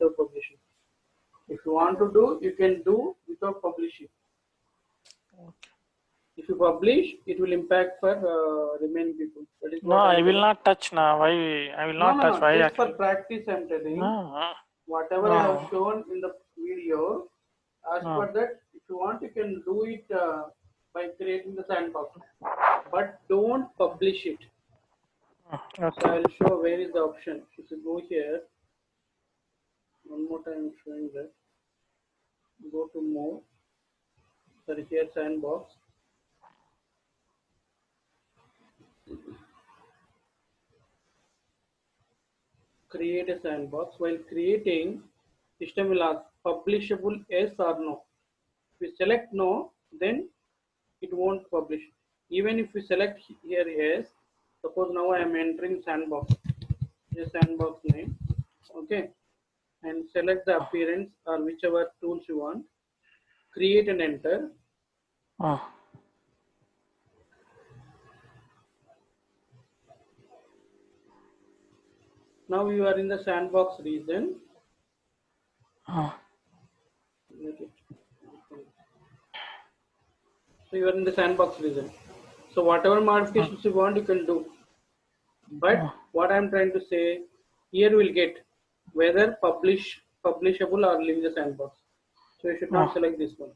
without publishing. If you want to do, you can do without publishing. If you publish, it will impact for remaining people. That is No, I will not touch now. Why? I will not touch. Why? Just for practice, I'm telling. Whatever I have shown in the video, as per that, if you want, you can do it by creating the sandbox. But don't publish it. Okay. So I'll show where is the option. If you go here, one more time I'm showing that. Go to more. Sorry, here sandbox. Create a sandbox. While creating, system will ask publishable yes or no. If we select no, then it won't publish. Even if we select here yes, suppose now I am entering sandbox, this sandbox name, okay, and select the appearance or whichever tools you want, create and enter. Now you are in the sandbox region. So you are in the sandbox region. So whatever modifications you want, you can do. But what I am trying to say, here we'll get whether publishable or leave the sandbox. So you should not select this one.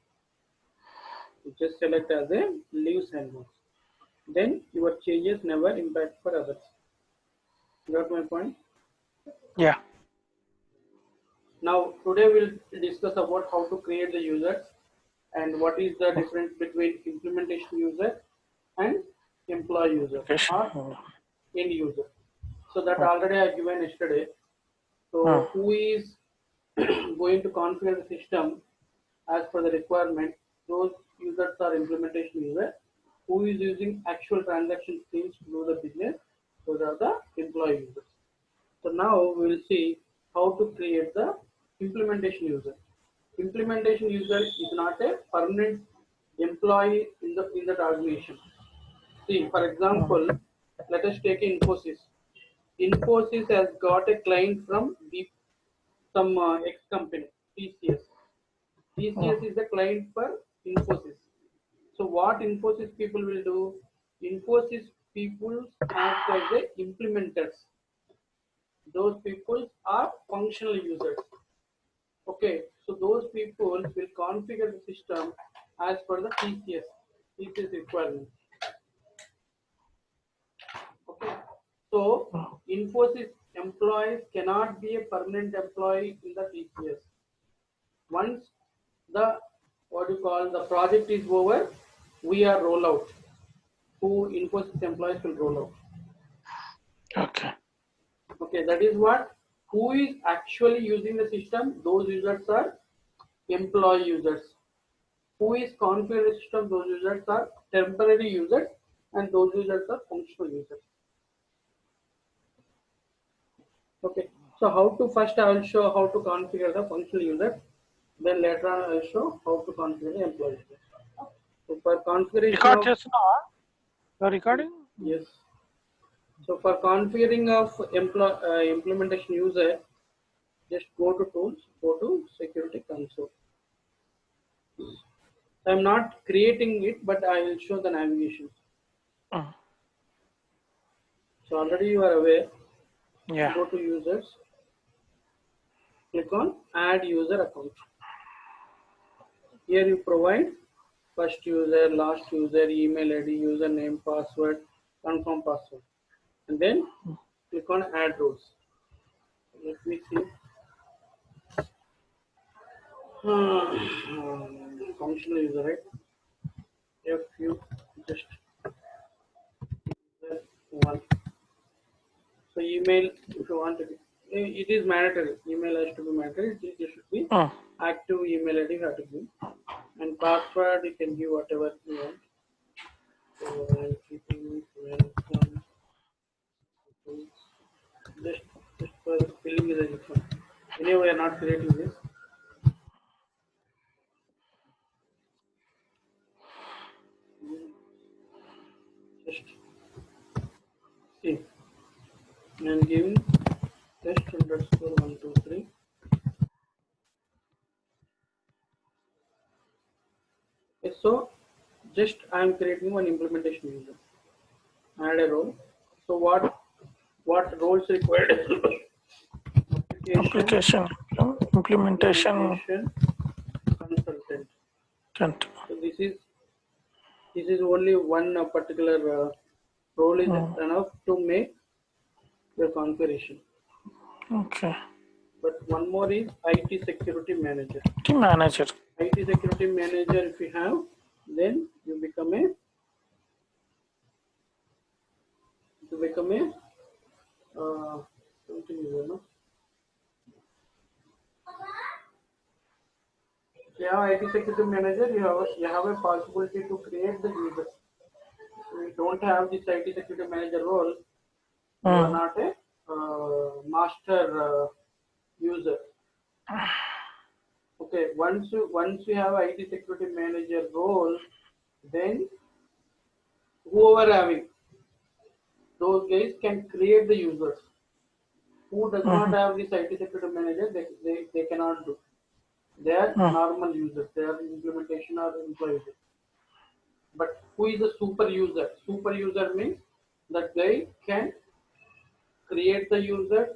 You just select as a leave sandbox. Then your changes never impact for others. Got my point? Yeah. Now today we'll discuss about how to create the users and what is the difference between implementation user and employee user or end user. So that already I given yesterday. So who is going to configure the system as per the requirement? Those users are implementation user. Who is using actual transaction streams to do the business? Those are the employee users. So now we will see how to create the implementation user. Implementation user is not a permanent employee in that organization. See, for example, let us take Infosys. Infosys has got a client from some X company, TCS. TCS is the client for Infosys. So what Infosys people will do? Infosys people act as the implementers. Those people are functional users. Okay, so those people will configure the system as per the TCS requirement. Okay, so Infosys employees cannot be a permanent employee in the TCS. Once the the project is over, we are roll out. Who Infosys employees will roll out. Okay. Okay, that is what. Who is actually using the system? Those users are employee users. Who is configuring the system? Those users are temporary users, and those users are functional users. Okay, so how to first I will show how to configure the functional user. Then later on I will show how to configure the employee user. So for configuration the recording? Yes. So for configuring of implementation user, just go to tools, go to security console. So I'm not creating it, but I will show the navigation. So already you are aware. Yeah. Go to users. Click on add user account. Here you provide first user, last user, email ID, username, password, confirm password, and then click on add roles. Let me see. Functional user, right? If you just one. So email, if you want to, it is mandatory. Email has to be mandatory. It should be active email ID have to be, and password you can give whatever you want. So I'm keeping just for filling the register. Anyway, we are not creating this. Just see. I am giving test underscore 123. So just I am creating one implementation user. Add a role. So what roles required? Application implementation consultant. content. So this is only one particular role is enough to make the configuration. Okay. But one more is IT security manager. Team manager. IT security manager, if you have, then you become a something user, no? If you have IT security manager, you have a possibility to create the user. If you don't have this IT security manager role, you are not a master user. Okay, once you have IT security manager role, then whoever having those guys can create the users. Who does not have this IT security manager, they cannot do. They are normal users, they are implementation or employee users. But who is a super user? Super user means that guy can create the users,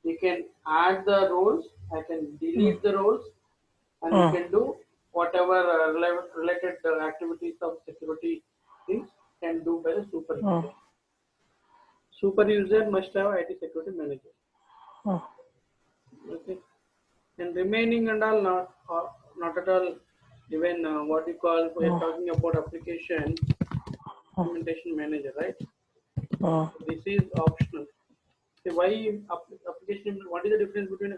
he can add the roles, I can delete the roles, and you can do whatever related activities of security things can do by the super user. Super user must have IT security manager. Okay, and remaining and all not at all. Even what you call we are talking about application implementation manager, right? This is optional. So why application? What is the difference between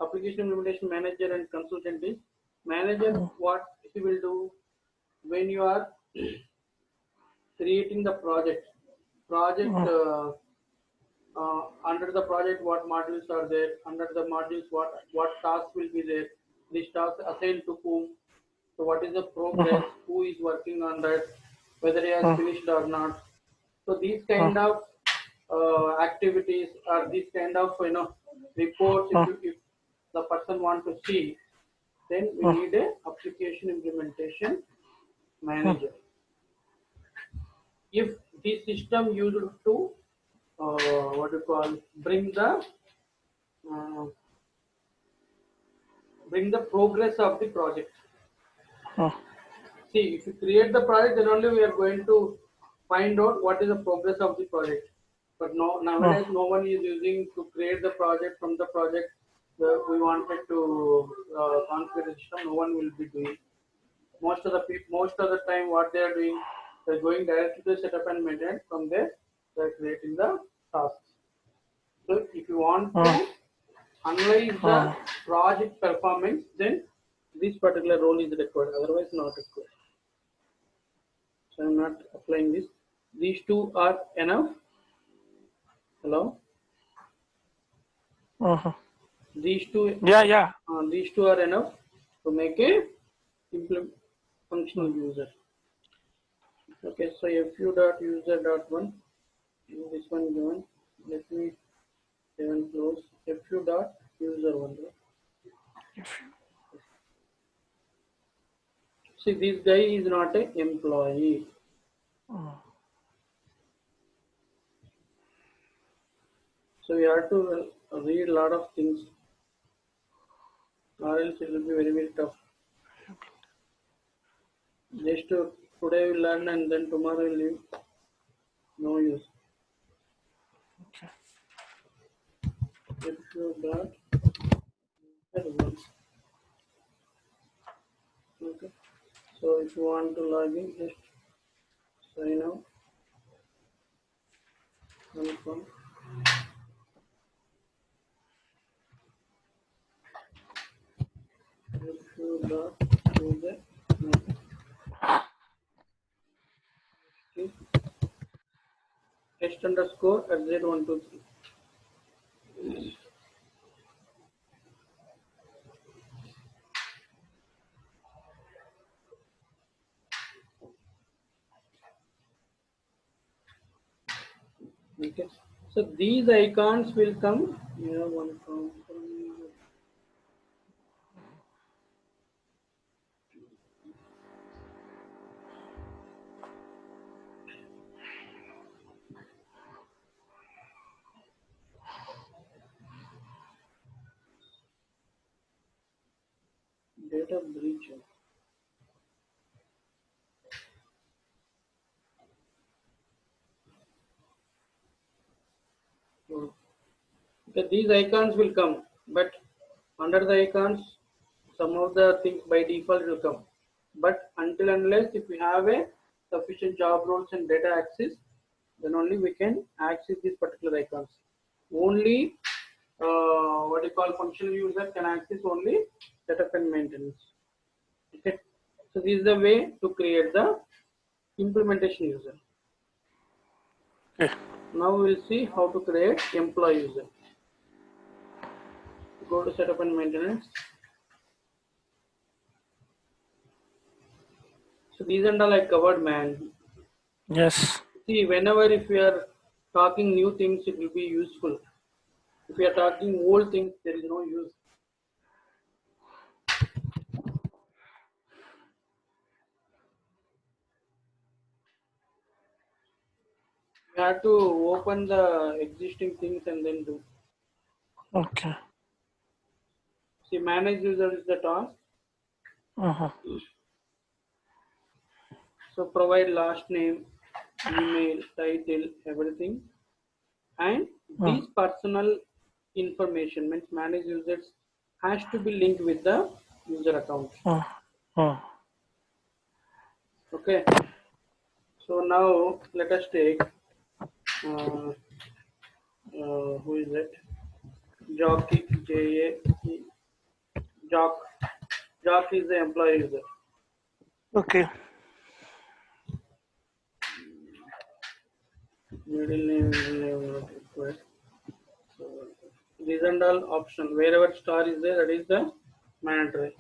application implementation manager and consultant? Is manager what he will do when you are creating the project under the project what modules are there, under the modules what tasks will be there, these tasks assigned to whom, so what is the progress, who is working on that, whether he has finished or not. So these kind of activities or these kind of reports, if the person want to see, then we need a application implementation manager. If this system used to what you call bring the progress of the project. See, if you create the project, then only we are going to find out what is the progress of the project. But no, nowadays no one is using to create the project from the project. We wanted to configure the system. No one will be doing. Most of the time, what they are doing, they are going directly to setup and maintenance. From there, they are creating the tasks. So, if you want to analyze the project performance, then this particular role is required. Otherwise, not required. So I am not applying this. These two are enough. Hello. These two. Yeah. These two are enough to make a functional user. Okay. So fu.user.1. This one given. Let me even close fu.user1. See, this guy is not an employee. So we have to read a lot of things, or else it will be very, very tough. Just today we learn and then tomorrow we leave. No use. Okay. If you got okay. So if you want to log in, just sign out. Confirm. If you got user test underscore at z123. Okay. So these icons will come. You have one from Data breach. So, okay, these icons will come, but under the icons, some of the things by default will come. But until unless if we have a sufficient job roles and data access, then only we can access these particular icons. Only what you call functional user can access only setup and maintenance. Okay, so this is the way to create the implementation user. Okay. Now we will see how to create employee user. Go to setup and maintenance. So these and all I covered, man. Yes. See, whenever if we are talking new things, it will be useful. If we are talking old things, there is no use. You have to open the existing things and then do. Okay. See, manage user is the task. Uh-huh. So provide last name, email, title, everything. And these personal information means manage users has to be linked with the user account. Okay. So now let us take who is it? Jockey, J-A-E, Jock. Jock is the employee user. Okay. Middle name not required. So these and all option. Wherever star is there, that is the mandatory.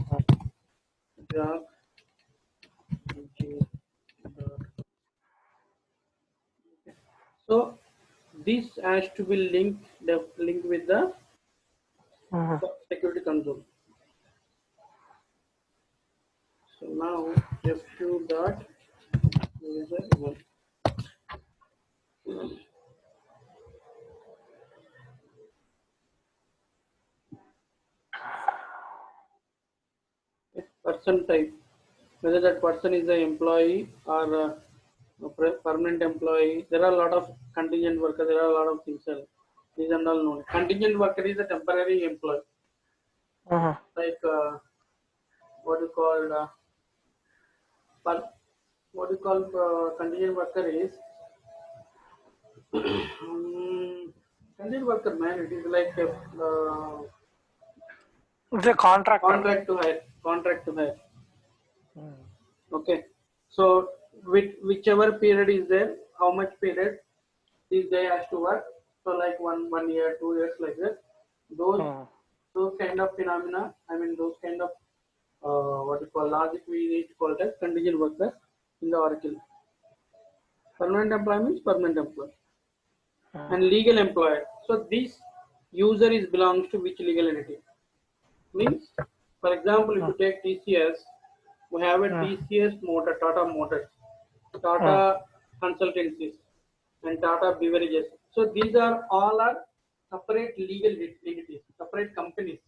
Jock. So this has to be linked with the security console. So now F2 dot user one. Person type, whether that person is an employee or a permanent employee. There are a lot of contingent worker. There are a lot of things. These are all known. Contingent worker is a temporary employee, like what you call contingent worker is contingent worker, man. It is like a It's a contractor. contract to hire. Contract to hire. Okay. So with whichever period is there, how much period this guy has to work. So like one year, 2 years, like that. Those kind of phenomena. I mean those kind of what you call logic we need to call it as contingent worker in the Oracle. Permanent employee means permanent employee. And legal employer. So this user is belongs to which legal entity? Means, for example, if you take TCS, we have a TCS Motor, Tata Motors, Tata Consultancies, and Tata Beverages. So these are all are separate legal entities, separate companies.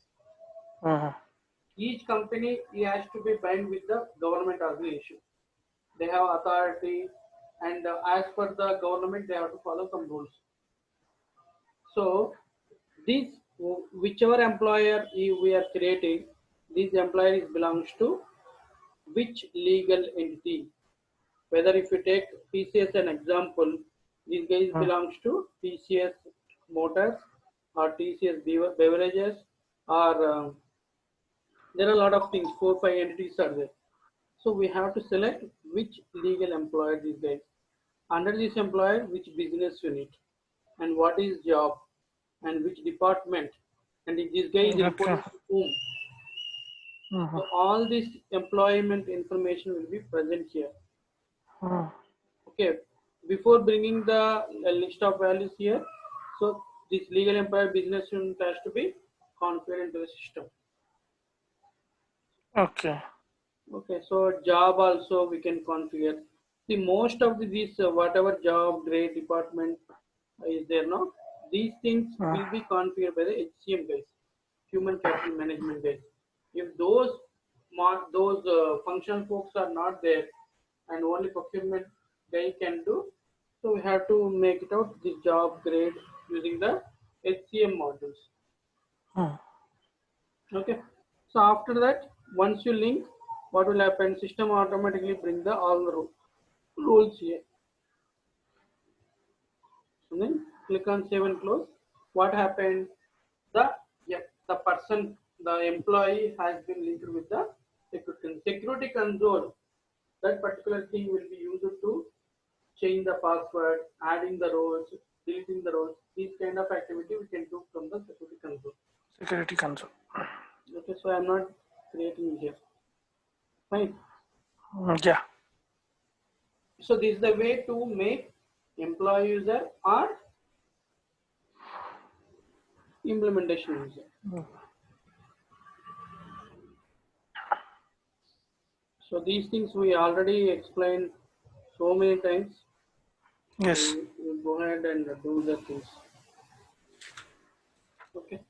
Each company has to be bound with the government organization. They have authority, and as per the government, they have to follow some rules. So this whichever employer we are creating, this employer belongs to which legal entity. Whether if you take TCS an example, these guys belongs to TCS Motors or TCS Beverages, or there are a lot of things. 4-5 entities are there. So we have to select which legal employer these guys. Under this employer, which business unit, and what is job, and which department, and if this guy is reporting to whom. So all this employment information will be present here. Okay, before bringing the list of values here, so this legal employer business unit has to be configured into the system. Okay. Okay, so job also we can configure. See, most of these whatever job, grade, department is there now, these things will be configured by the HCM guys, human capital management guys. If those those functional folks are not there, and only procurement guy can do. So we have to make it out the job grade using the HCM modules. Hmm. Okay. So after that, once you link, what will happen? System automatically bring the all the rules here. And then click on save and close. What happened? The the person, the employee has been linked with the security console. That particular thing will be used to change the password, adding the rows, deleting the rows. These kind of activity we can do from the security console. Security console. Okay, so I'm not creating here. Fine. Yeah. So this is the way to make employee user or implementation user. So these things we already explained so many times. Yes. We'll go ahead and do the things. Okay.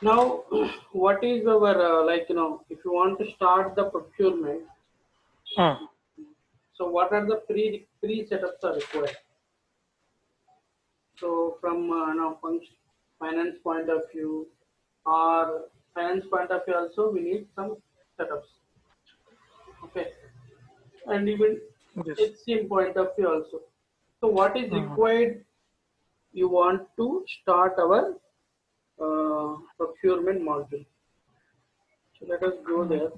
Now, what is our if you want to start the procurement, Hmm. so what are the pre setups are required? So from now finance point of view, or finance point of view also we need some setups. Okay, and even Yes. HCM point of view also. So what is required? You want to start our procurement module. So let us go there.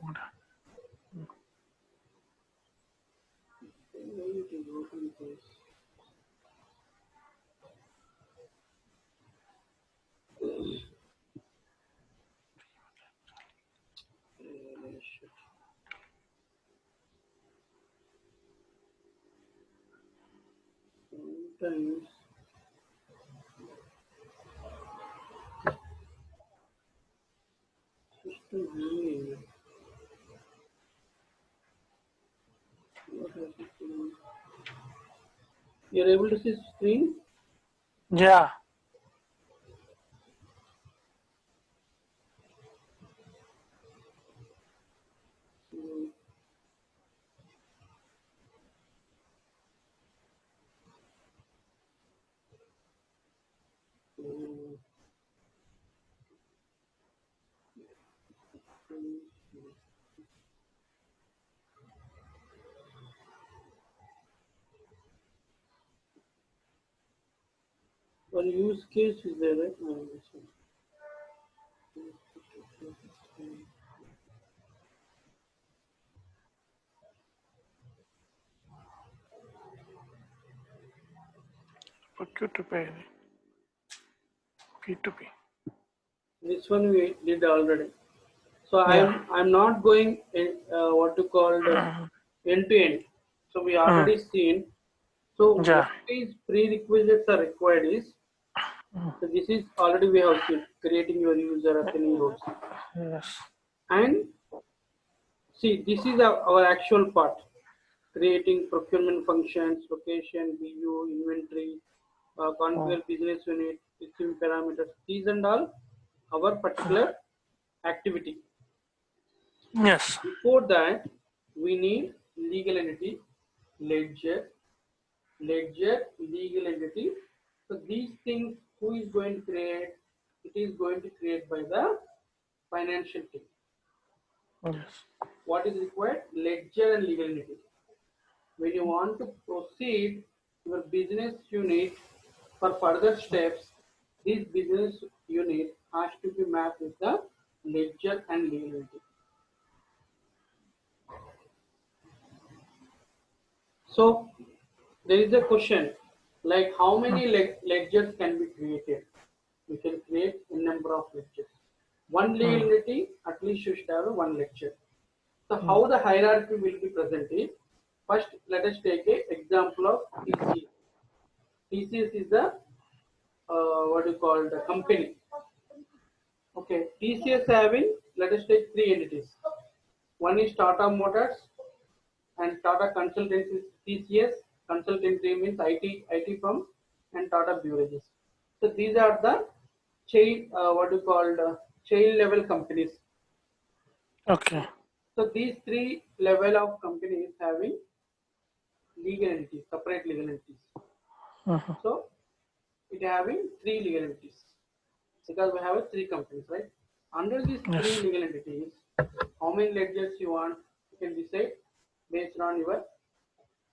Sometimes system hanging. What has it done? You're able to see screen? Yeah. Mm, mm, mm. One use case is there, right? No, this one. Procure to pay. P2P. This one we did already. So Yeah. I'm not going in what to call end to end. So we already seen. So Yeah. what is prerequisites are required is, so this is already we have seen creating your user assigning roles, Yes. and see this is our actual part, creating procurement functions, location, BU, inventory, configure business unit, system parameters. These and all our particular activity. Yes. Before that, we need legal entity, ledger, legal entity. So these things, who is going to create? It is going to create by the financial team. Yes. What is required? Ledger and legal entity. When you want to proceed your business unit for further steps, this business unit has to be mapped with the ledger and legal entity. So there is a question like how many ledgers can be created? We can create a number of ledgers. One legal entity at least you should have one ledger. So how the hierarchy will be presented? First, let us take a example of TCS. TCS is the what you call the company. Okay, TCS having, let us take three entities. One is Tata Motors and Tata Consultancy. TCS consultancy means IT firm, and Tata Beverages. So these are the chain what you call the chain level companies. Okay. So these three level of companies having legal entities, separate legal entities. Mm-hmm. So it having three legal entities because we have three companies, right? Under these three Yes. legal entities, how many ledgers you want, you can decide based on your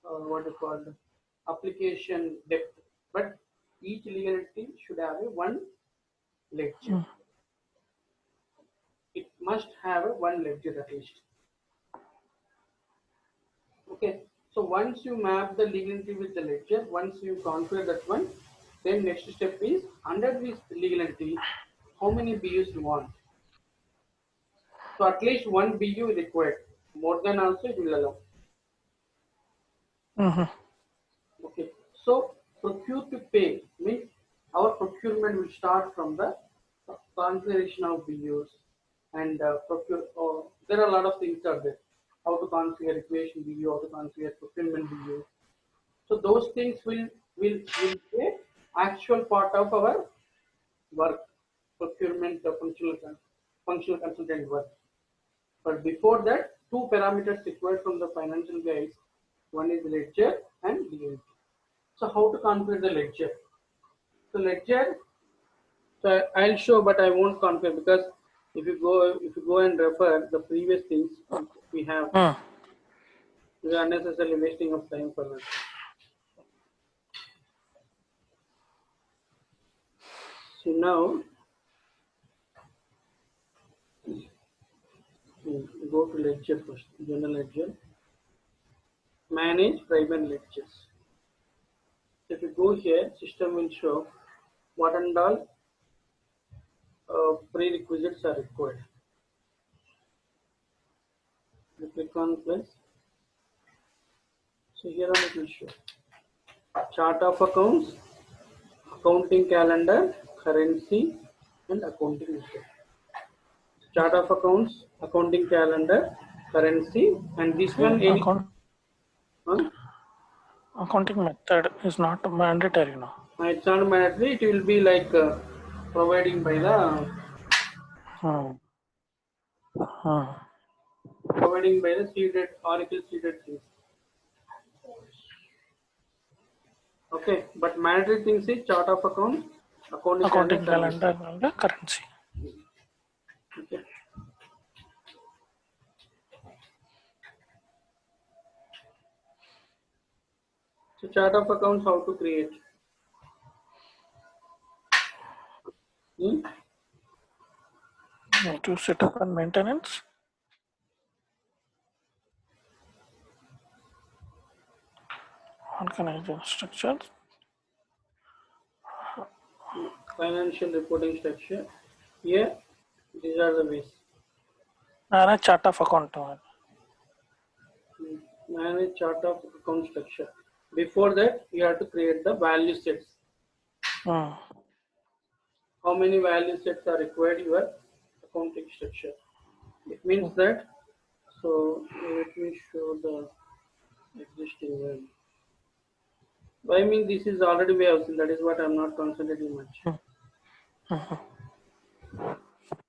what is called application depth. But each legal entity should have a one ledger. Mm. It must have a one ledger at least. Okay. So once you map the legal entity with the ledger, once you configure that one, then next step is under this legal entity, how many BUs you want. So at least one BU is required. More than also it will allow. Mm-hmm. Okay. So procure to pay means our procurement will start from the configuration of BUs and procure. There are a lot of things are there. How to configure equation BU, how to configure procurement BU. So those things will be a actual part of our work, procurement functional consultant work. But before that, two parameters required from the financial guys. One is ledger and DMT. So how to configure the ledger? So ledger, so I'll show, but I won't configure because if you go and refer the previous things we have, Mm. we are unnecessarily wasting of time for that. So now go to ledger first, general ledger, manage private ledgers. So if you go here, system will show what and all prerequisites are required. You click on plus. So here on it will show chart of accounts, accounting calendar, currency, and accounting report. Chart of accounts, accounting calendar, currency, and this See, one any accounting method is not mandatory now. it's not mandatory. It will be like providing by the Hmm. Hmm. seeded Oracle seeded things. Okay, but mandatory things is chart of accounts, accounting calendar, Accounting currency. calendar and the currency. Okay. So chart of accounts, how to create? Hmm? Need to set up and maintenance. Organization structure. Financial reporting structure. Here, these are the ways. And a chart of account. Manage chart of account structure. Before that, you have to create the value sets. Hmm. How many value sets are required in your accounting structure? It means that, so let me show the existing value. I mean, this is already we have seen, that is what I'm not concentrating much.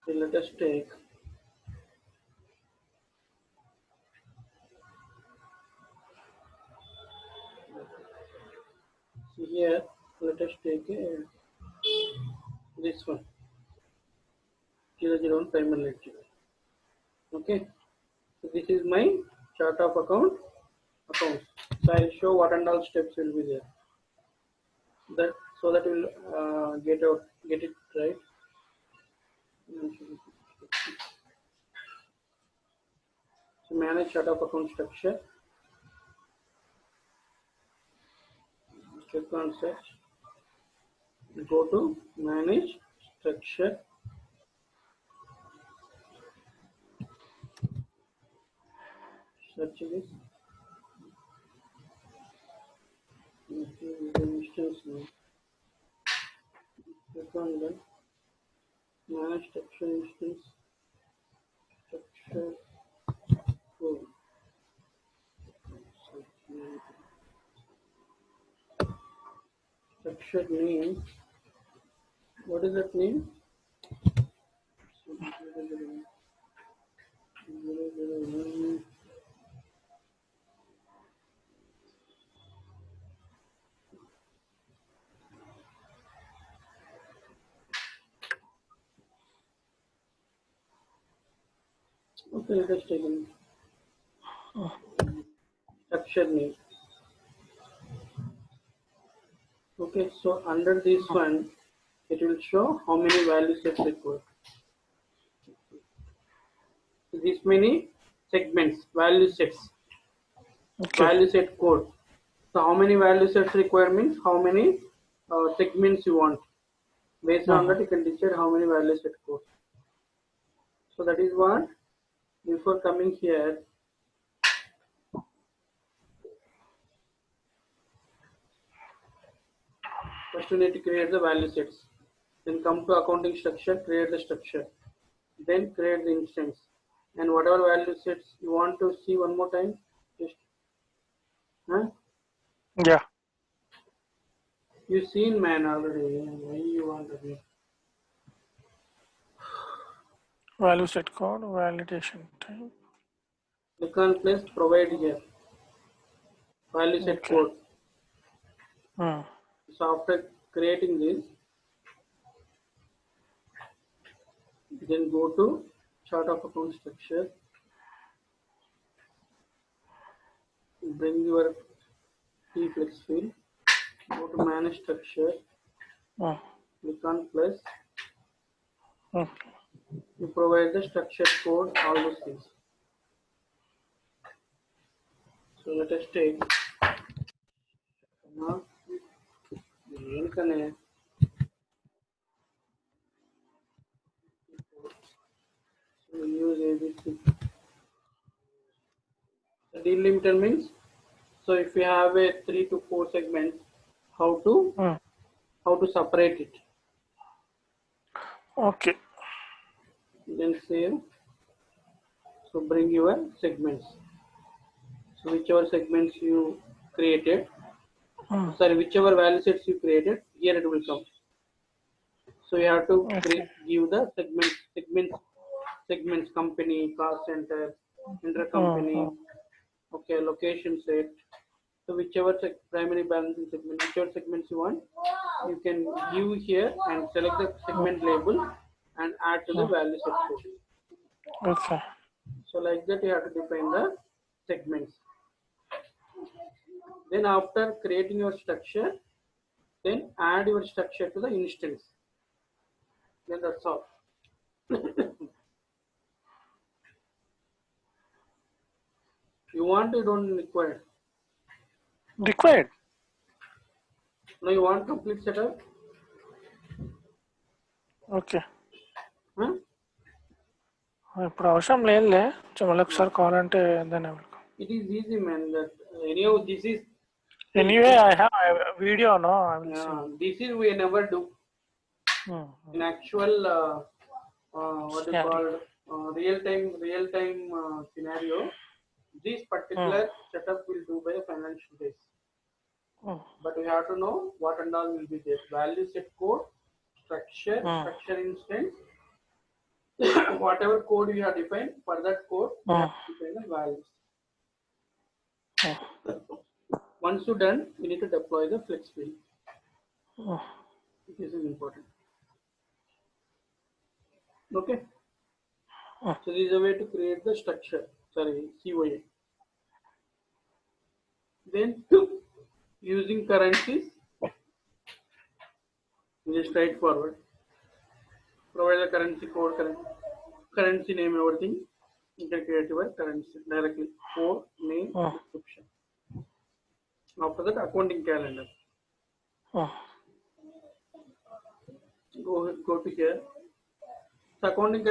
So let us take so here, let us take this one 001 primary lecture. Okay, so this is my chart of accounts. So I'll show what and all steps will be there. That so that will get it right. So manage chart of account structure. Click on search. Go to manage structure. Search this. Instance name. Click on that. Manage structure instance. Structure. Code. Structure name. What is that name? Okay, let us take in structure name. Okay, so under this one, it will show how many value sets required. This many segments, value sets, Okay. value set code. So how many value sets required means how many segments you want. Based on that, you can decide how many value set code. So that is what. Before coming here, first you need to create the value sets. Then come to accounting structure, create the structure. Then create the instance. And whatever value sets you want to see one more time, just Yeah. you seen man already. Why you want to be? Value set code, validation type. Click on place, provide here. Value set Okay. code. Hmm. So after creating this, then go to chart of account structure. Bring your key flex field. Go to manage structure. Hmm. Click on plus. Hmm. You provide the structure code, all those things. So let us take now so we use ABC. The delimiter means so if you have a 3 to 4 segments, how to Hmm. separate it. Okay. Then save. So bring your segments. So whichever segments you created, sorry, whichever value sets you created, here it will come. So you have to Okay. give the segments, company, cost center, Hmm. intercompany, okay, location set. So whichever primary balancing segment, whichever segments you want, you can give here and select the segment label and add to the value set code. Okay. So like that you have to define the segments. Then after creating your structure, then add your structure to the instance. Then that's all. You want, you don't require. Required. No, you want complete setup? Okay. Huh? ఇప్పుడు అవసరం లేదులే మళ్ళీ ఒకసారి కావాలంటే దాన్ని It is easy, man. That anyhow, this is. Anyway I have video no I will see This is we never do. In actual, what you call real time scenario, this particular setup will do by a financial base. But we have to know what and all will be there. Value set code, structure instance. Whatever code you have defined, for that code, you have to define the values. Once you're done, you need to deploy the flex field. This is important. Okay. So this is a way to create the structure. Sorry, COA. Then using currencies, it is straightforward. Provide the currency code, currency name, everything. You can create your currency directly. Code, name, description. After that, accounting calendar. Go to here. So accounting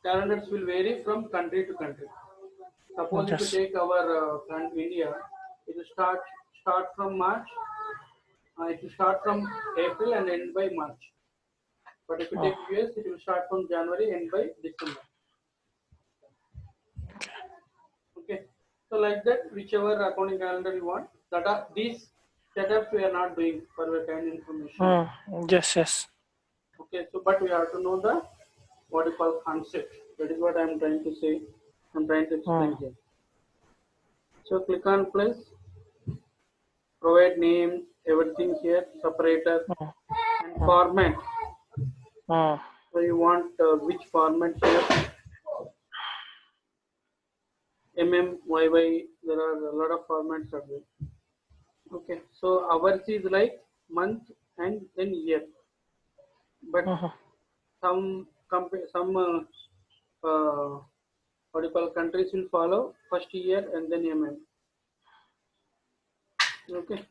calendars will vary from country to country. Suppose if you take our India, it will start from March. It will start from April and end by March. But if you take US, it will start from January and end by December. Okay. So like that, whichever accounting calendar you want, these setups we are not doing for your kind information. Yes. Okay. So but we have to know the what you call concept. That is what I am trying to say. I'm trying to explain here. So click on plus, provide name, everything here, separator, and format. So you want which format here? YY, there are a lot of formats are there. Okay, so hours is like month and then year, but some what do you call, countries will follow first year and then Okay,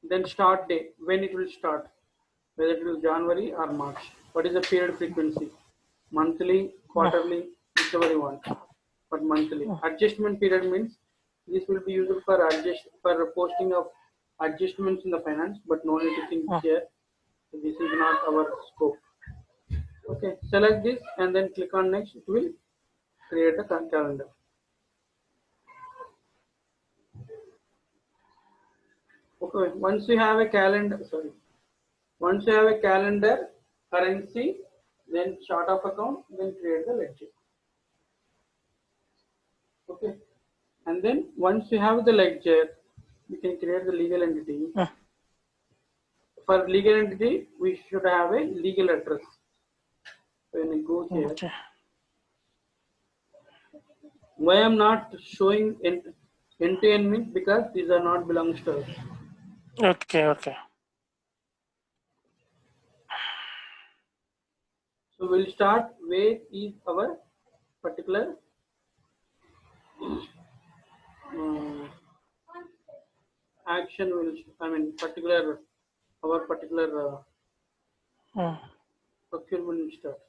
then start day, when it will start, whether it will January or March. What is the period frequency? Monthly, quarterly, whichever you want, but monthly. Adjustment period means this will be used for posting of adjustments in the finance, but no need to think here. This is not our scope. Okay, select this and then click on next. It will create a calendar. Okay, once you have a calendar, once you have a calendar, currency, then chart of account, then create the ledger. Okay, and then once you have the ledger, you can create the legal entity. For legal entity, we should have a legal address. When you go here, why I'm not showing end-to-end means because these are not belongs to us. Okay. So we'll start where is our particular action will, particular, our particular procurement will start.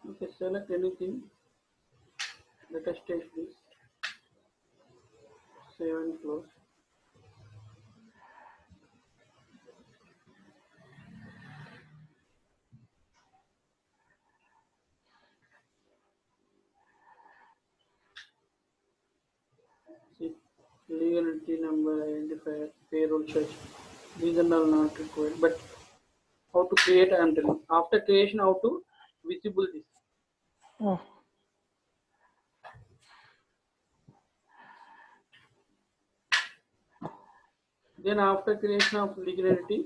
Okay, select anything. Let us take this. Save and close. See, legal entity number, identifier, payroll search. These are all not required. But how to create, I am telling. After creation, how to visible this. Then after creation of legal entity,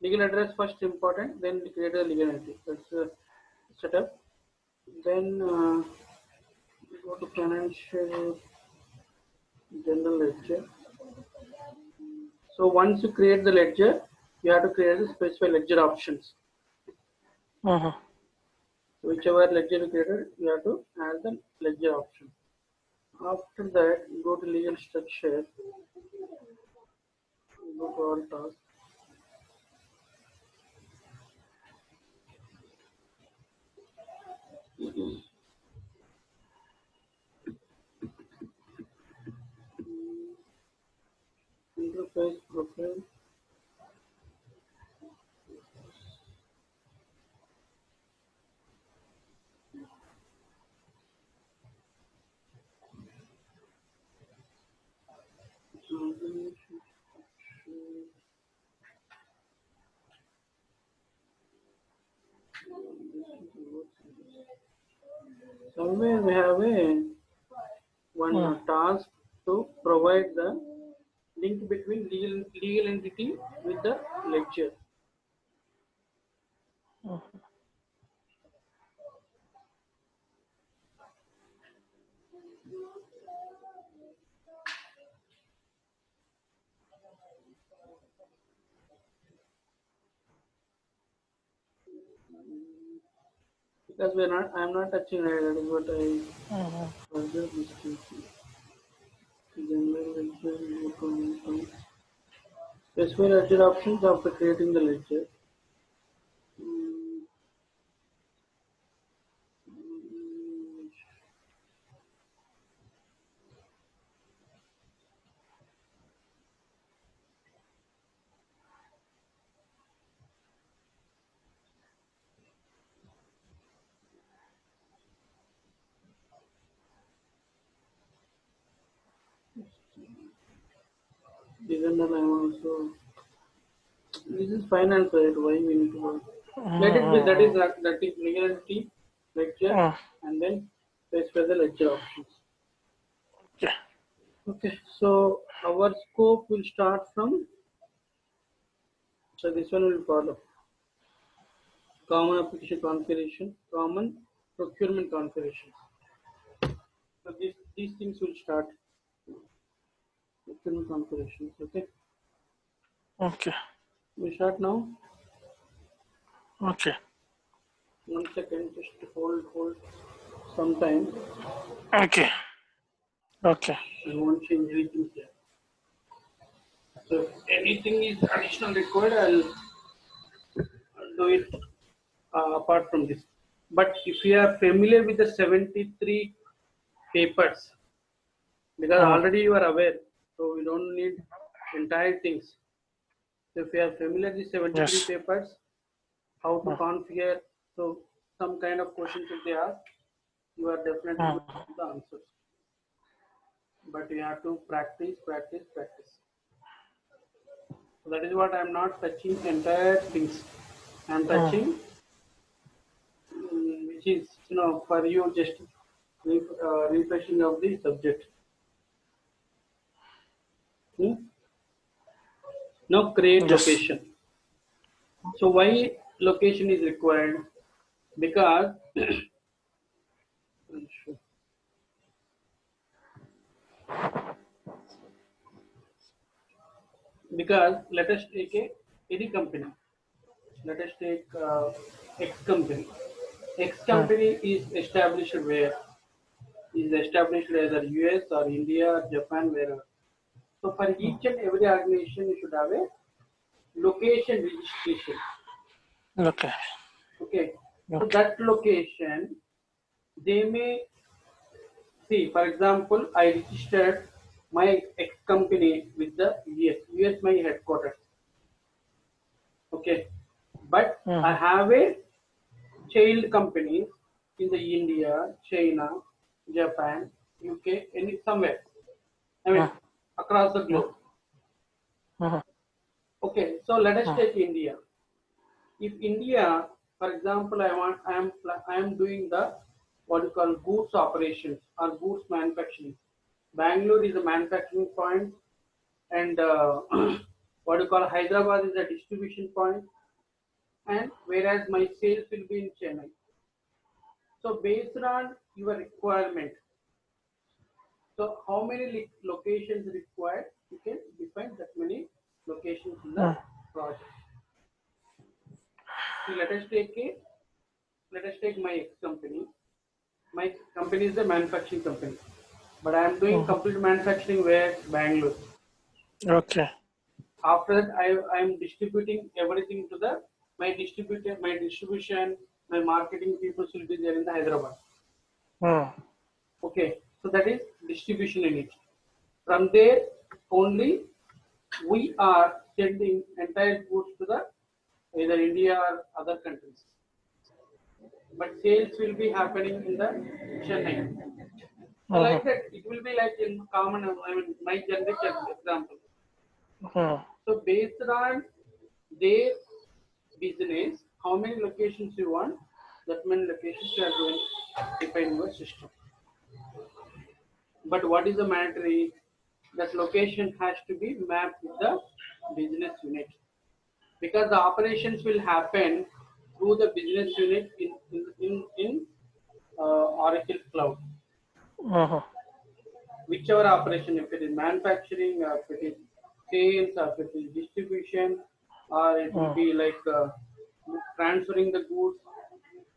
legal address first important, then create a legal entity. That's the setup. Then go to financial general ledger. So once you create the ledger, you have to create the specified ledger options. So whichever ledger you created, you have to add the ledger option. After that, go to legal structure. Go to all tasks. Interface profile. Somewhere we have one task to provide the link between legal entity with the ledger. Because I'm not touching it. That is what I further mistake. General ledger, specify ledger options after creating the ledger. Even then I'm also, this is finance, right? Why we need to work? Let it be, that is legal entity, ledger, and then specify the ledger options. Okay, so our scope will start from, so this one will follow. common application configuration, common procurement configuration. So these things will start procurement configurations. Okay, Okay. we start now. Okay. 1 second, just hold some time. Okay. Okay. I won't change anything here. So if anything is additional required, I'll do it apart from this. But if you are familiar with the 73 papers, because already you are aware, so we don't need entire things. So if you are familiar with 73 Yes. papers, how to configure, so some kind of questions if they ask, you are definitely going to get the answers. But you have to practice. So that is what I am not touching entire things. I am touching, which is for you just refreshing of the subject. Now create Yes. location. So why location is required? Because let us take any company. Let us take X company. X company is established where? Is established either US or India or Japan, wherever. So for each and every organization, you should have a location registration. Okay. Okay. So Okay. that location, they may see. For example, I registered my X company with the US. US my headquarters. Okay. But I have a child companies in the India, China, Japan, UK, any somewhere. I mean, across the globe. Okay, so let us take India. If India, for example, I am doing the what you call goods operations or goods manufacturing. Bangalore is a manufacturing point, and what you call Hyderabad is a distribution point, and whereas my sales will be in Chennai. So based on your requirement, so how many locations required, you can define that many locations in the project. See, let us take my X company. My company is a manufacturing company, but I am doing complete manufacturing where Bangalore. Okay. After that, I am distributing everything to my distribution, my marketing people will be there in the Hyderabad. Okay, so that is distribution unit. From there only we are sending entire goods to the either India or other countries. But sales will be happening in the Chennai. So like that, it will be like in common, I mean, my generic example. So based on their business, how many locations you want, that many locations you are going to define your system. But what is the mandatory? That location has to be mapped with the business unit. Because the operations will happen through the business unit in Oracle Cloud. Whichever operation, if it is manufacturing, or if it is sales, or if it is distribution, or it will be like transferring the goods,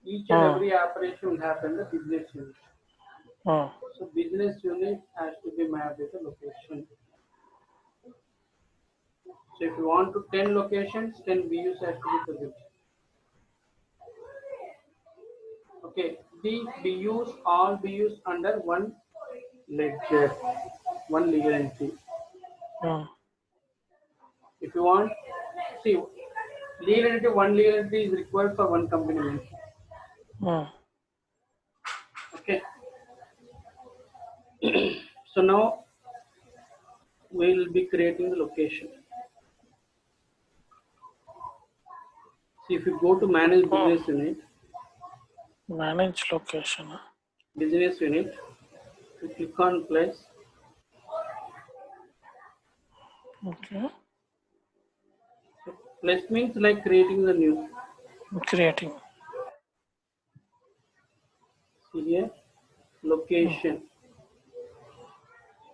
each and every operation will happen in the business unit. So business unit has to be mapped with a location. So if you want to 10 locations, 10 BUs has to be present. Okay, these BUs, all BUs under one ledger, one legal entity. If you want, see, legal entity, one legal entity is required for one company. Okay. So now we will be creating the location. See, if you go to manage business unit, Manage location. business unit, you click on plus. Okay. Plus means like creating the new. creating. See here, location.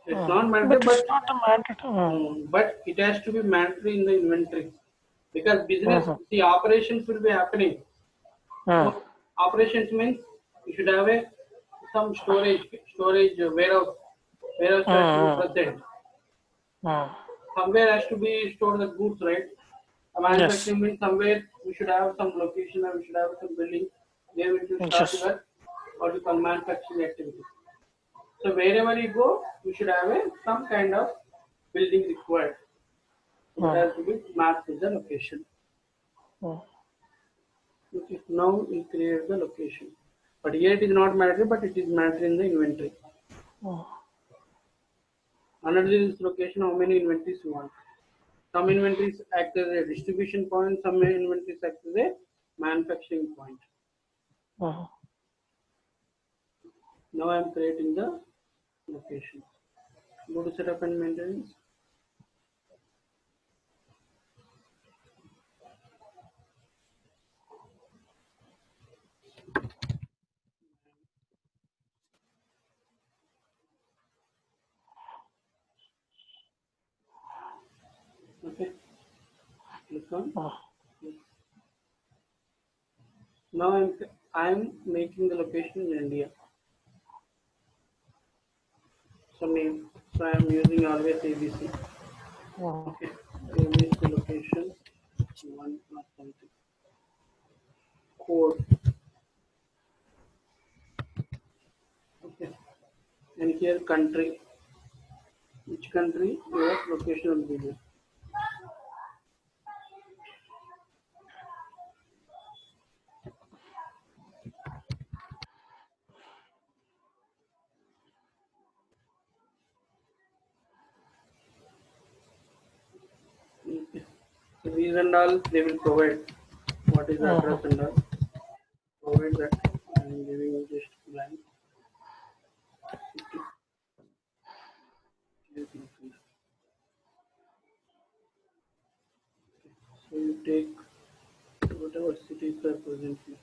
It's not But mandatory, it's not a mandate. but it has to be mandatory in the inventory because business, see, operations will be happening. So operations means you should have some storage warehouse has to be present. Somewhere has to be stored the goods, right? A manufacturing means somewhere we should have some location or we should have some building where we should start your what you call manufacturing activity. So wherever you go, you should have some kind of building required. So it has to be mapped with the location. Okay. Now we create the location. But here it is not mandatory, but it is mandatory in the inventory. Under this location, how many inventories you want? Some inventories act as a distribution point, some inventories act as a manufacturing point. Now I am creating the location. Go to setup and maintenance. Okay. Click on. Now I am making the location in India. So name. So I am using always ABC. Okay. ABC location. One plus something. Code. Okay. And here country. Which country your location will be there. Okay. So these and all they will provide. What is the address and all. Provide that. I am giving you just blank. So you take whatever cities are present here.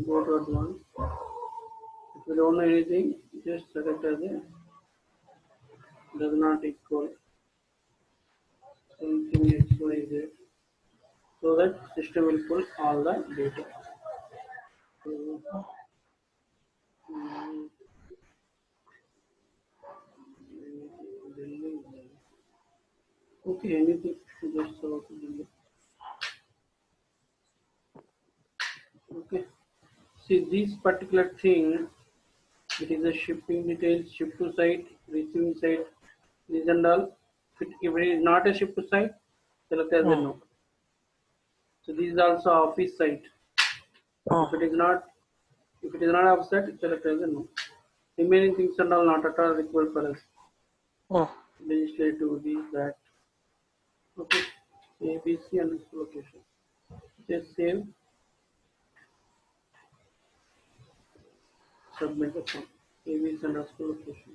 Go to advanced. If you don't know anything, just select as a does not equal something XYZ so that system will pull all the data. So, okay, anything just so okay. See this particular thing, it is a shipping details, ship to site, receiving site, these and all. If it is not a ship to site, select as a no. So this is also office site. If it is not offset, select as a no. Remaining things are all not at all required for us. Legislative, this, that. Okay. ABC and location. Just save. Submit the form. ABC and location.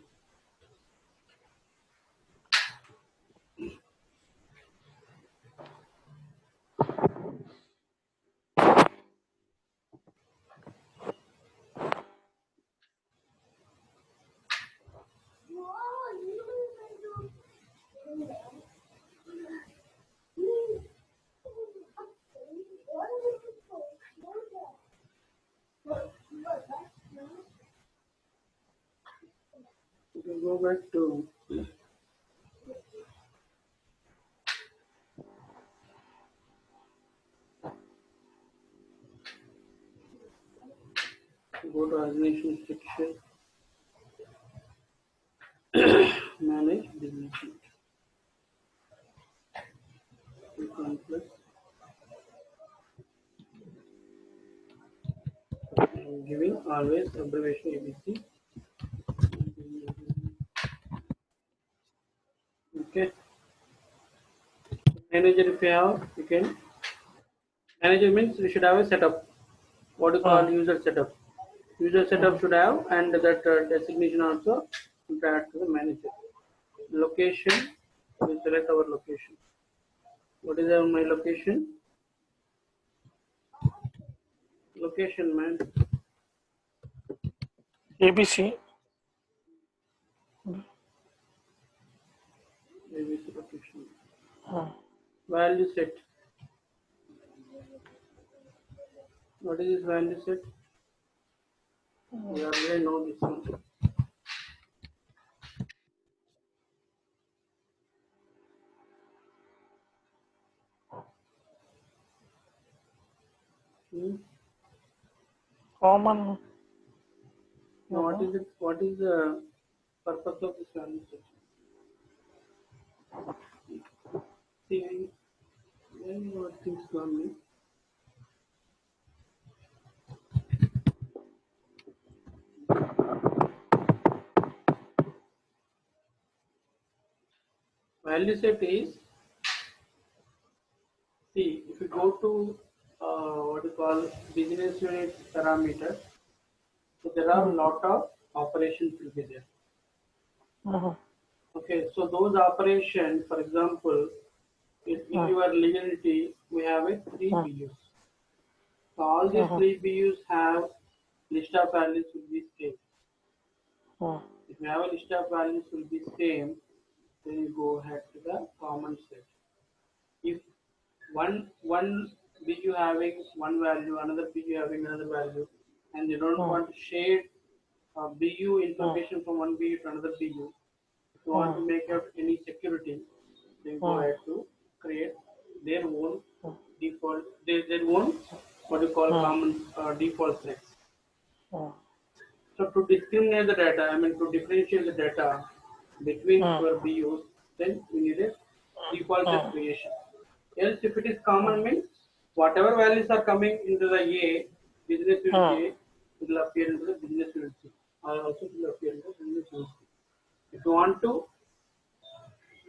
You can go back to organization section, manage business unit. Complex. I'm giving always abbreviation ABC. Okay. Manager, if you have, you can. Manager means we should have a setup. What you call user setup. User setup should have, and that designation also interact to the manager. Location, select our location. What is my location? Location, man. ABC. ABC location. Hmm. Value set. What is this value set? We already know this one. Common. Now, what is it? What is the purpose of this value set? See, when what things gone me. Value set is, see, if you go to what you call business unit parameters, so there are a lot of operations will be there. Mhm. Okay, so those operations, for example, in your legality, we have a three BUs. So all these three BUs have list of values will be same. If you have a list of values will be same, then you go ahead to the common set. If one BU having one value, another BU having another value, and you don't want to share BU information from one BU to another BU, if you want to make out any security, then go ahead to create their own default, their own what you call common default sets. So to discriminate the data, I mean to differentiate the data between your BUs, then we need a default set creation. Else, if it is common, means whatever values are coming into the A, business unit A, it will appear into the business unit C. Or also it will appear in the business unit C. If you want to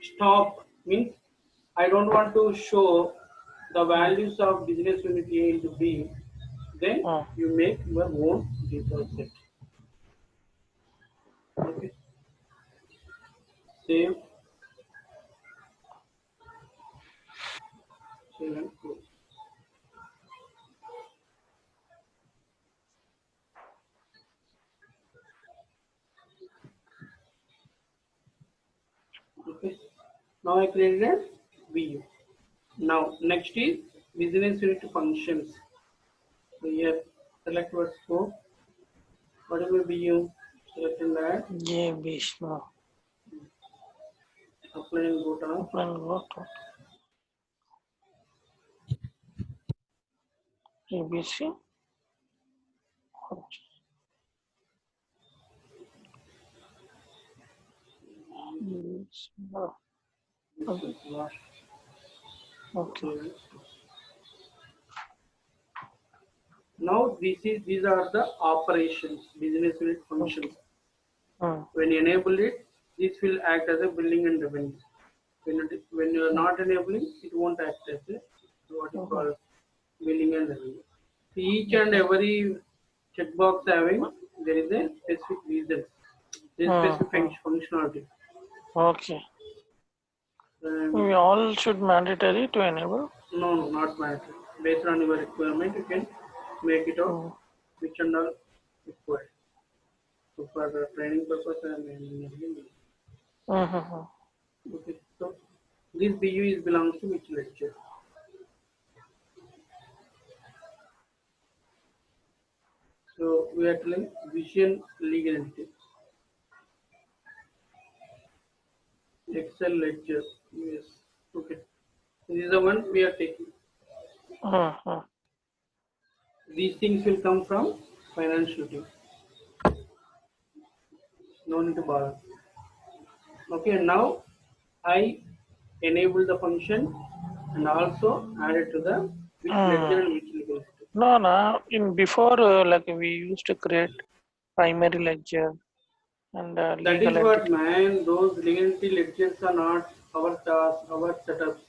stop, means I don't want to show the values of business unit A into B, then you make your own default set. Okay. Save. Save and close. Okay. Now I created a BU. Now next is business unit functions. So here select what scope. What will be BU? Select and add. ABC. Apply and go down. Apply and go to ABC. Okay. Now these are the operations, business unit functions. Okay. When you enable it, this will act as a billing and revenue. When you are not enabling, it won't act as a what you call billing and revenue. Each and every checkbox having there is a specific reason, there is specific functionality. Okay. And We all should mandatory to enable. no, not mandatory. Based on your requirement, you can make it out which and all required. So for training purpose, I am enabling. Okay, so this BU is belongs to which lecture? So we are telling vision legal entity. Excel ledger. Yes. Okay. This is the one we are taking. These things will come from financial team. No need to bother. Okay, and now I enable the function and also add it to the which ledger and which legal entity. No. In before, like we used to create primary ledger and That legal is what, entity. man. Those legal entity ledgers are not our task, our setups.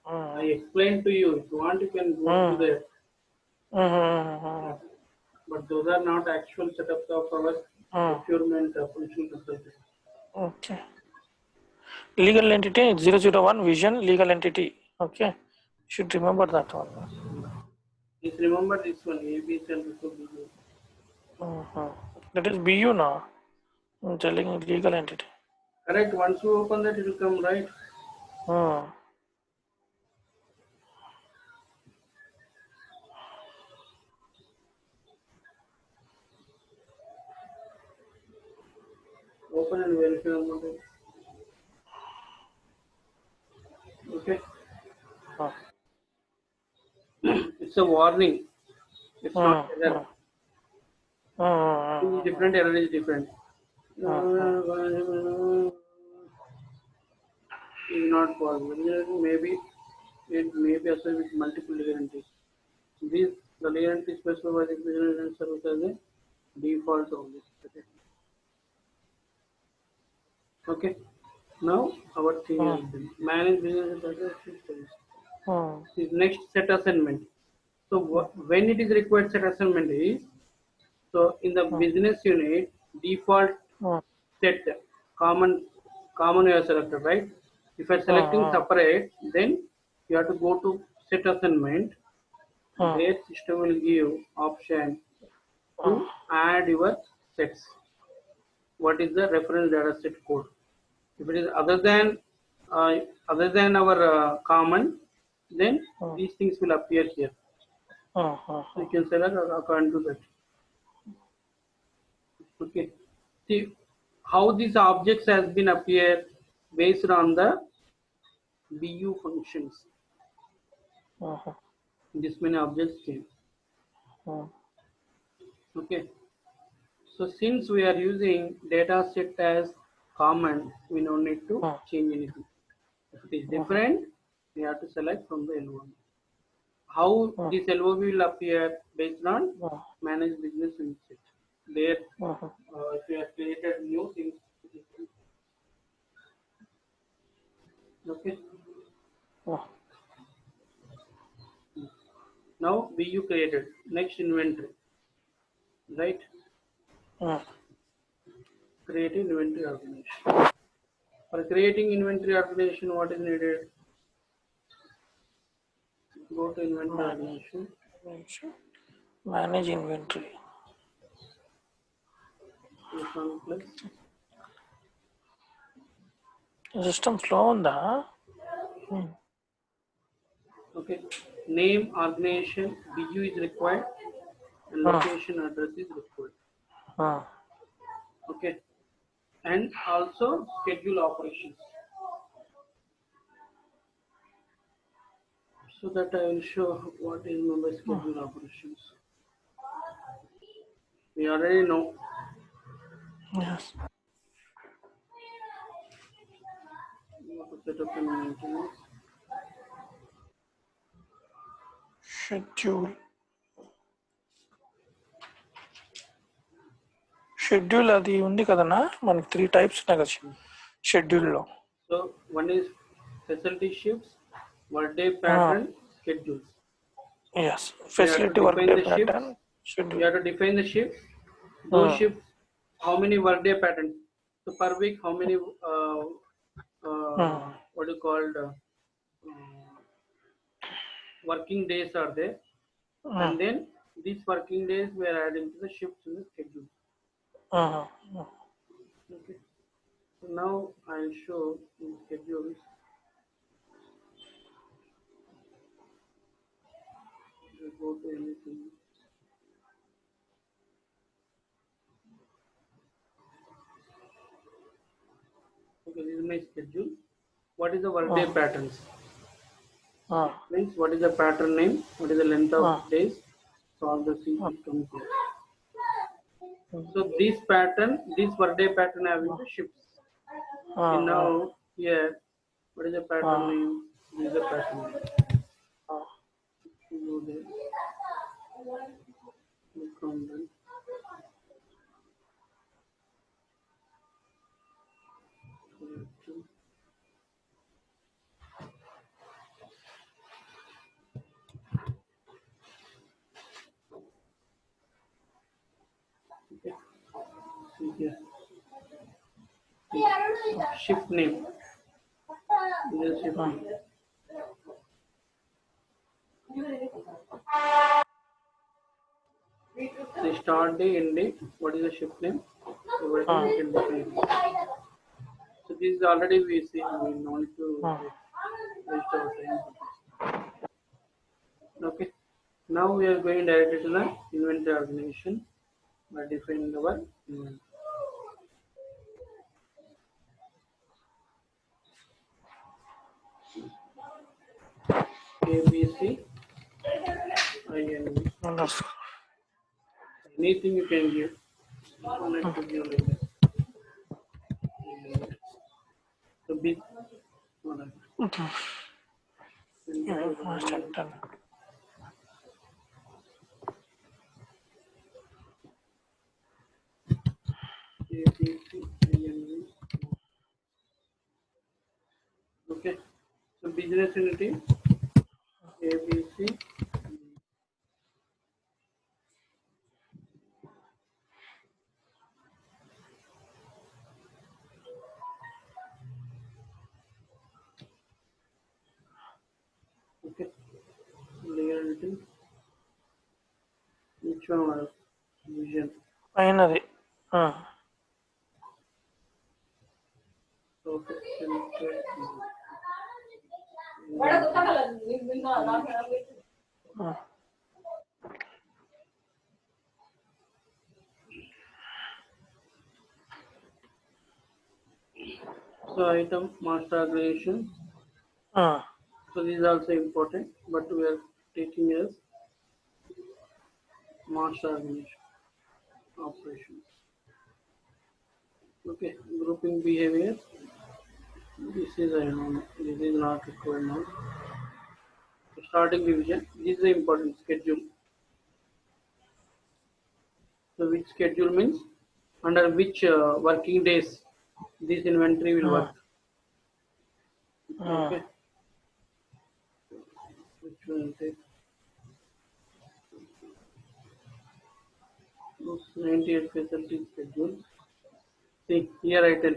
I explained to you. If you want, you can go through there. But those are not actual setups of our procurement functional consultant. Okay. Legal entity 001 vision legal entity. Okay, should remember that one. Just remember this one, A, B, C, and before B. That is BU now. I'm telling legal entity. Correct. Once you open that, it will come right. Open and verify on it. Okay. It's a warning. It's not error. It is different. Error is different. Is not possible. Maybe it may be associated with multiple legal entities. These the legal entity specified by the business and service as a default only. Okay. Now our thing is done. Manage business service. Is next set assignment. So when it is required set assignment is, so in the business unit default set common you are selected, right? If you are selecting separate, then you have to go to set assignment. Their system will give option to add your sets. What is the reference data set code? If it is other than our common, then these things will appear here. You can select according to that. Okay. See how these objects has been appear based on the BU functions. This many objects came. Okay. So since we are using data set as common, we don't need to change anything. If it is different, we have to select from the L1. How this LOB will appear based on manage business unit set. There, if you have created new things, okay. Now BU created. Next inventory, right? Creating inventory organization. For creating inventory organization, what is needed? Go to inventory organization. Manage inventory. Plus. System slow on the. Okay. Name, organization, BU is required, and location address is required. Okay. And also schedule operations. So that I will show what is meant by schedule operations. We already know. Yes. What to set up in maintenance. Schedule అది ఉంది కదన్నా మనకి 3 types ఉన్నాయి కదా షెడ్యూల్లో. So one is facility shifts, workday pattern, schedules. Yes, facility workday pattern schedule. You have to define the shifts. Those shifts, how many workday patterns? So per week, how many what do you call working days are there? And then these working days we are adding to the shifts in the schedule. Okay. So now I'll show in schedules. We'll go to anything. Okay, this is my schedule. What is the workday patterns? Means what is the pattern name? What is the length of days? So all the things will come here. So this pattern, this workday pattern having the shifts. And now here, what is the pattern name? This is the pattern name. Go there. Click on that. Okay. See here. Shift name. This is shift name. The start day, end day. What is the shift name? Everything we can define. So this is already we see. We want to waste our time. Okay. Now we are going directly to the inventory organization by defining our inventory. A, B, C, I, N, V. Anything you can give. Don't have to give like that. So B. A, B, C, I, N, V. Okay. So business unity A, B, C. Okay. Legality. Which one was vision? Finally. Okay. So item master organization. So this is also important, but we are taking as master organization operations. Okay, grouping behavior. This is this is not required now. So starting division. This is the important schedule. So which schedule means under which working days this inventory will work. Okay. Which will take 98 facility schedule. See here I tell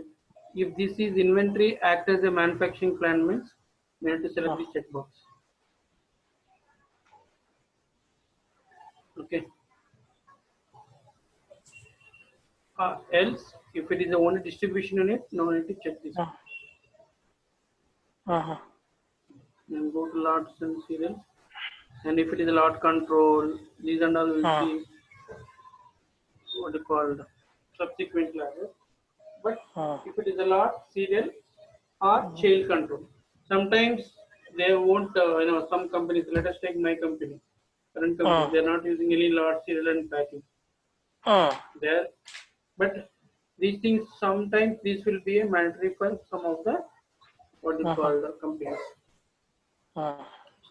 if this is inventory act as a manufacturing plan means we have to select the checkbox. Okay. Else if it is the only distribution unit, no need to check this. Then go to lots and serials. And if it is a lot control, these and all will see what you call subsequent classes. But if it is a lot serial or child control, sometimes they won't. Some companies. Let us take my company, current company. They are not using any lot serial and packing. There, but these things sometimes this will be a mandatory for some of the what you call the companies. So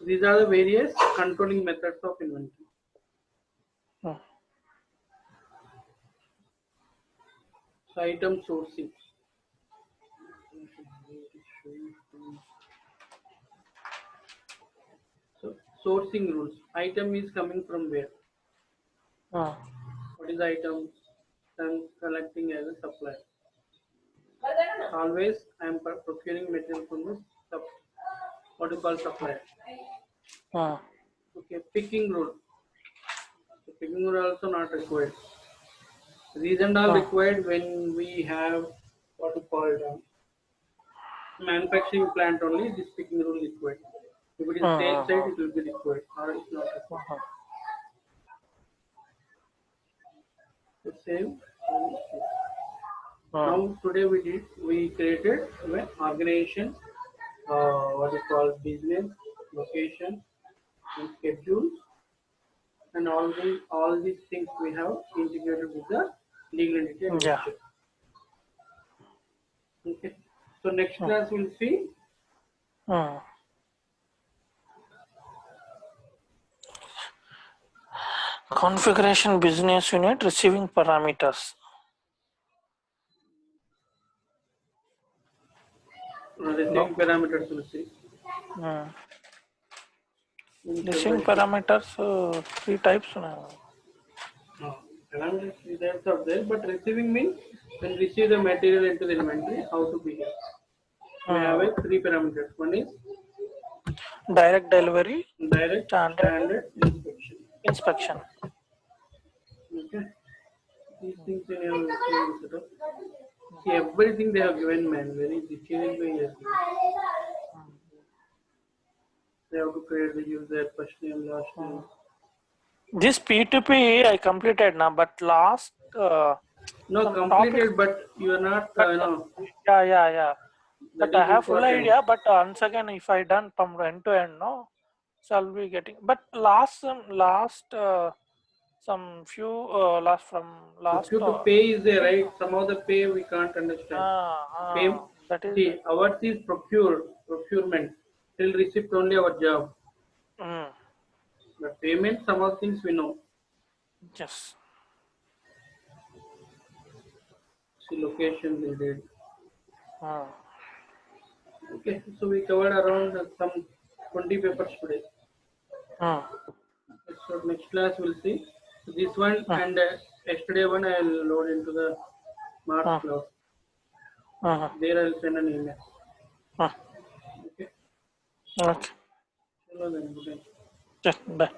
these are the various controlling methods of inventory. So item sourcing. So sourcing rules. Item is coming from where? What is the item? I'm collecting as a supplier. Always I am procuring material from the what you call supplier. Okay, picking rule. So picking rule also not required. These and all required when we have what you call manufacturing plant only. This picking rule required. If it is sales side, it will be required or it's not required. The same. Now today we created an organization, what you call business, location, and schedules, and all these things we have integrated with the legal entity. Okay. So next class we'll see. Configuration business unit receiving parameters. Receiving parameters we'll see. Receiving parameters, 3 types. Parameters 3 types are there, but receiving means when receive the material into the inventory, how to behave. We have a 3 parameters. One is direct delivery, direct, standard, inspection. inspection. Okay. These things in your setup. See, everything they have given manually. The change by yes. They have to create the user first name, last name. This P2P I completed now, but last No, some completed, topics. but you are not, Yeah. that But I is have full important. idea. But once again, if I done from end to end, no, so I'll be getting. But last some few last from last. Procure to pay is there, right? Some of the pay we can't understand. Pay, that is. see, ours is procurement. Till receipt only our job. But payment, some of things we know. Yes. See, location we did. Okay, so we covered around some 20 papers today. So next class we'll see. So this one and yesterday one I will load into the March class. There I will send an email. Okay. Okay. Chalo then, good day. Yeah, bye.